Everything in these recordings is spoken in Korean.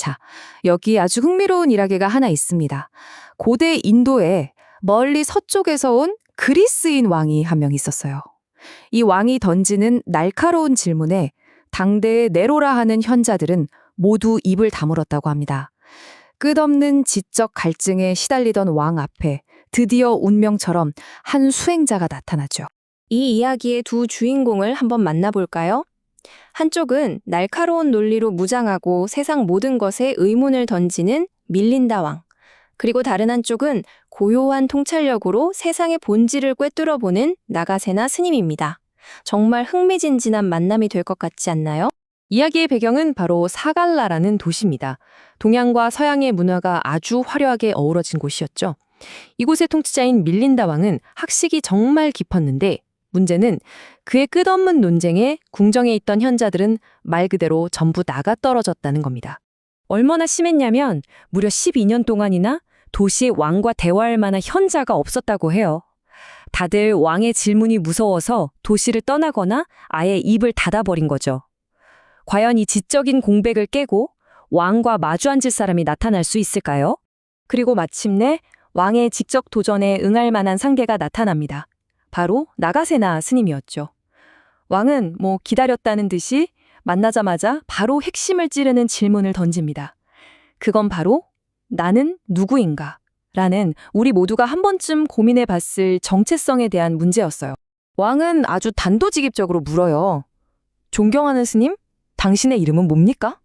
자, 여기 아주 흥미로운 일화계가 하나 있습니다. 고대 인도에 멀리 서쪽에서 온 그리스인 왕이 한 명 있었어요. 이 왕이 던지는 날카로운 질문에 당대의 네로라 하는 현자들은 모두 입을 다물었다고 합니다. 끝없는 지적 갈증에 시달리던 왕 앞에 드디어 운명처럼 한 수행자가 나타나죠. 이 이야기의 두 주인공을 한번 만나볼까요? 한쪽은 날카로운 논리로 무장하고 세상 모든 것에 의문을 던지는 밀린다 왕. 그리고 다른 한쪽은 고요한 통찰력으로 세상의 본질을 꿰뚫어보는 나가세나 스님입니다. 정말 흥미진진한 만남이 될 것 같지 않나요? 이야기의 배경은 바로 사갈라라는 도시입니다. 동양과 서양의 문화가 아주 화려하게 어우러진 곳이었죠. 이곳의 통치자인 밀린다 왕은 학식이 정말 깊었는데 문제는 그의 끝없는 논쟁에 궁정에 있던 현자들은 말 그대로 전부 나가 떨어졌다는 겁니다. 얼마나 심했냐면 무려 12년 동안이나 도시의 왕과 대화할 만한 현자가 없었다고 해요. 다들 왕의 질문이 무서워서 도시를 떠나거나 아예 입을 닫아버린 거죠. 과연 이 지적인 공백을 깨고 왕과 마주 앉을 사람이 나타날 수 있을까요? 그리고 마침내 왕의 직접 도전에 응할 만한 상대가 나타납니다. 바로 나가세나 스님이었죠. 왕은 기다렸다는 듯이 만나자마자 바로 핵심을 찌르는 질문을 던집니다. 그건 바로 나는 누구인가? 라는 우리 모두가 한 번쯤 고민해 봤을 정체성에 대한 문제였어요. 왕은 아주 단도직입적으로 물어요. 존경하는 스님, 당신의 이름은 뭡니까?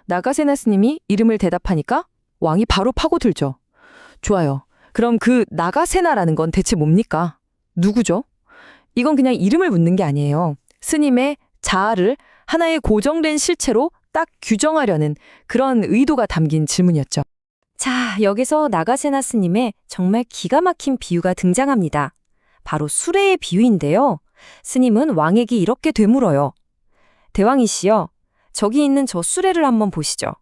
나가세나 스님이 이름을 대답하니까 왕이 바로 파고들죠. 좋아요. 그럼 그 나가세나라는 건 대체 뭡니까? 누구죠? 이건 그냥 이름을 묻는 게 아니에요. 스님의 자아를 하나의 고정된 실체로 딱 규정하려는 그런 의도가 담긴 질문이었죠. 자, 여기서 나가세나 스님의 정말 기가 막힌 비유가 등장합니다. 바로 수레의 비유인데요. 스님은 왕에게 이렇게 되물어요. 대왕이시여, 저기 있는 저 수레를 한번 보시죠.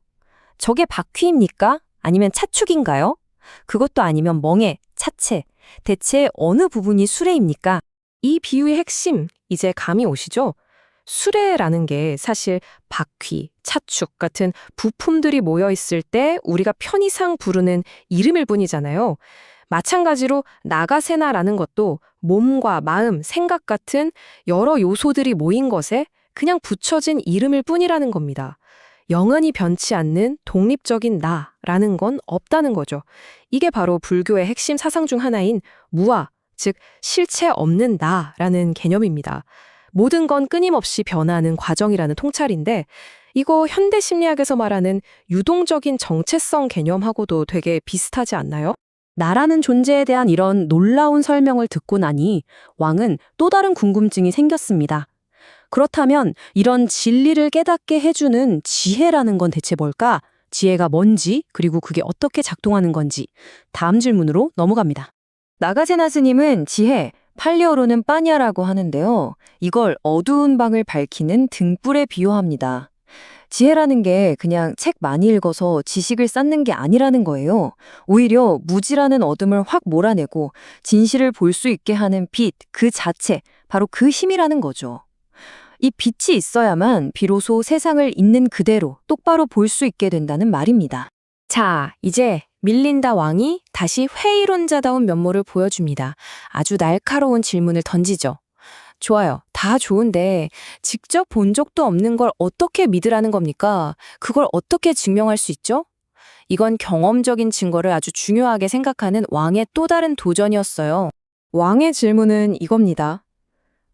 저게 바퀴입니까? 아니면 차축인가요? 그것도 아니면 멍에, 차체, 대체 어느 부분이 수레입니까? 이 비유의 핵심, 이제 감이 오시죠? 수레라는 게 사실 바퀴, 차축 같은 부품들이 모여 있을 때 우리가 편의상 부르는 이름일 뿐이잖아요. 마찬가지로 나가세나라는 것도 몸과 마음, 생각 같은 여러 요소들이 모인 것에 그냥 붙여진 이름일 뿐이라는 겁니다. 영원히 변치 않는 독립적인 나라는 건 없다는 거죠. 이게 바로 불교의 핵심 사상 중 하나인 무아, 즉 실체 없는 나라는 개념입니다. 모든 건 끊임없이 변화하는 과정이라는 통찰인데 이거 현대 심리학에서 말하는 유동적인 정체성 개념하고도 되게 비슷하지 않나요? 나라는 존재에 대한 이런 놀라운 설명을 듣고 나니 왕은 또 다른 궁금증이 생겼습니다. 그렇다면 이런 진리를 깨닫게 해주는 지혜라는 건 대체 뭘까? 지혜가 뭔지, 그리고 그게 어떻게 작동하는 건지 다음 질문으로 넘어갑니다. 나가세나 스님은 지혜, 팔리어로는 빠냐라고 하는데요. 이걸 어두운 방을 밝히는 등불에 비유합니다. 지혜라는 게 그냥 책 많이 읽어서 지식을 쌓는 게 아니라는 거예요. 오히려 무지라는 어둠을 확 몰아내고 진실을 볼 수 있게 하는 빛, 그 자체, 바로 그 힘이라는 거죠. 이 빛이 있어야만 비로소 세상을 있는 그대로 똑바로 볼 수 있게 된다는 말입니다. 자, 이제 밀린다 왕이 다시 회의론자다운 면모를 보여줍니다. 아주 날카로운 질문을 던지죠. 좋아요. 다 좋은데 직접 본 적도 없는 걸 어떻게 믿으라는 겁니까? 그걸 어떻게 증명할 수 있죠? 이건 경험적인 증거를 아주 중요하게 생각하는 왕의 또 다른 도전이었어요. 왕의 질문은 이겁니다.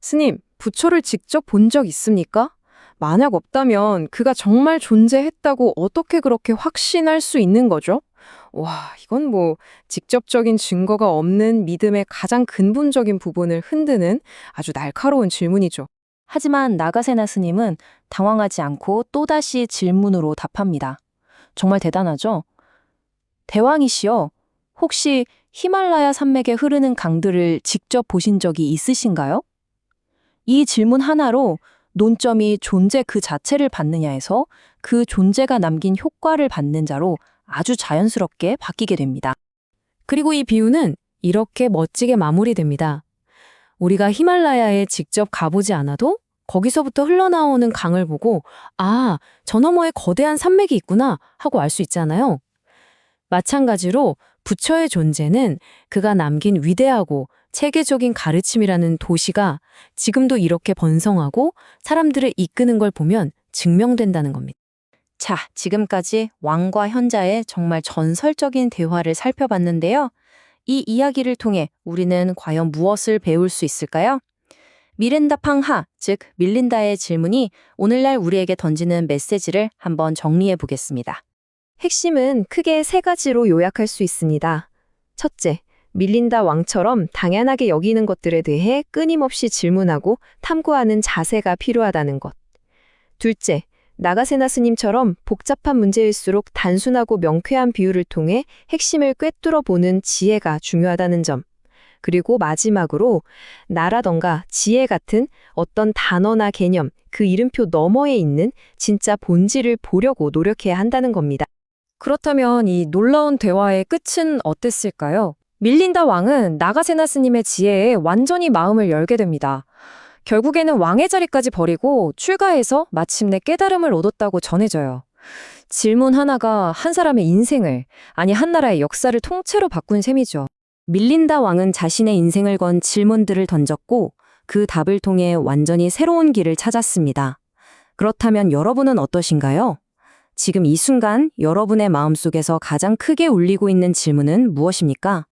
스님, 부처를 직접 본 적 있습니까? 만약 없다면 그가 정말 존재했다고 어떻게 그렇게 확신할 수 있는 거죠? 와, 이건 직접적인 증거가 없는 믿음의 가장 근본적인 부분을 흔드는 아주 날카로운 질문이죠. 하지만 나가세나 스님은 당황하지 않고 또다시 질문으로 답합니다. 정말 대단하죠? 대왕이시여, 혹시 히말라야 산맥에 흐르는 강들을 직접 보신 적이 있으신가요? 이 질문 하나로 논점이 존재 그 자체를 받느냐에서 그 존재가 남긴 효과를 받는 자로 아주 자연스럽게 바뀌게 됩니다. 그리고 이 비유는 이렇게 멋지게 마무리됩니다. 우리가 히말라야에 직접 가보지 않아도 거기서부터 흘러나오는 강을 보고 아, 저 너머에 거대한 산맥이 있구나 하고 알 수 있잖아요. 마찬가지로 부처의 존재는 그가 남긴 위대하고 체계적인 가르침이라는 도시가 지금도 이렇게 번성하고 사람들을 이끄는 걸 보면 증명된다는 겁니다. 자, 지금까지 왕과 현자의 정말 전설적인 대화를 살펴봤는데요. 이 이야기를 통해 우리는 과연 무엇을 배울 수 있을까요? 미렌다 팡하, 즉 밀린다의 질문이 오늘날 우리에게 던지는 메시지를 한번 정리해 보겠습니다. 핵심은 크게 세 가지로 요약할 수 있습니다. 첫째, 밀린다 왕처럼 당연하게 여기는 것들에 대해 끊임없이 질문하고 탐구하는 자세가 필요하다는 것. 둘째, 나가세나 스님처럼 복잡한 문제일수록 단순하고 명쾌한 비유를 통해 핵심을 꿰뚫어 보는 지혜가 중요하다는 점. 그리고 마지막으로 나라던가 지혜 같은 어떤 단어나 개념, 그 이름표 너머에 있는 진짜 본질을 보려고 노력해야 한다는 겁니다. 그렇다면 이 놀라운 대화의 끝은 어땠을까요? 밀린다 왕은 나가세나 스님의 지혜에 완전히 마음을 열게 됩니다. 결국에는 왕의 자리까지 버리고 출가해서 마침내 깨달음을 얻었다고 전해져요. 질문 하나가 한 사람의 인생을, 아니 한 나라의 역사를 통째로 바꾼 셈이죠. 밀린다 왕은 자신의 인생을 건 질문들을 던졌고 그 답을 통해 완전히 새로운 길을 찾았습니다. 그렇다면 여러분은 어떠신가요? 지금 이 순간 여러분의 마음속에서 가장 크게 울리고 있는 질문은 무엇입니까?